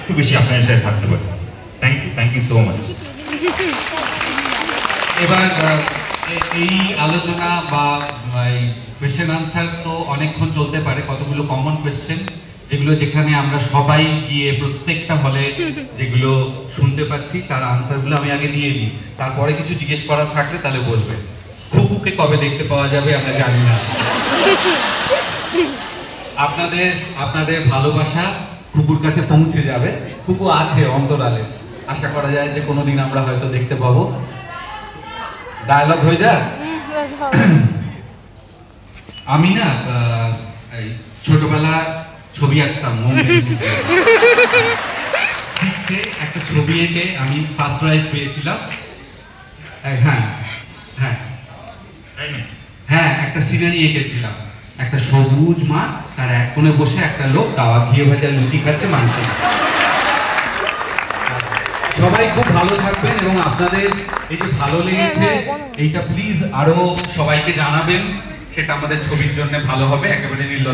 একটু বেশি আপনাদের সাথে থাকতে পারি। Thank you so much. এবার এই আলোচনা বা কোয়েশ্চেন আনসার তো অনেকক্ষণ চলতে পারে, কতগুলো কমন কোয়েশ্চেন যেগুলো যেখানে আমরা সবাই গিয়ে প্রত্যেকটা হলে যেগুলো শুনতে পাচ্ছি তার আনসারগুলো আমি আগে দিয়ে দিই, তারপরে কিছু জিজ্ঞেস করার থাকলে তাহলে বলবে। খুকুকে কবে দেখতে পাওয়া যাবে আমরা জানি না। আপনাদের ভালোবাসা খুকুর কাছে পৌঁছে যাবে। খুকু আছে অন্তরালে, আশা করা যায় যে কোনোদিন আমরা হয়তো দেখতে পাবো। ডায়লগ হয়ে যায়। আমি না ছোটবেলা ছবি আঁকতাম, 6-এ একটা ছবি এঁকে আমি ফার্স্ট প্রাইজ পেয়েছিলাম। হ্যাঁ, একটা সিনারি এঁকেছিলাম, একটা সবুজ মাঠ, তার এক কোণে বসে একটা লোক গাওয়া ঘিয়ে ভাজা লুচি খাচ্ছে মাংস। সবাই খুব ভালো থাকবেন এবং আপনাদের এই যে ভালো লেগেছে এইটা প্লিজ আরো সবাইকে জানাবেন, সেটা আমাদের ছবির জন্য ভালো হবে। একেবারে নির্লজ্জ।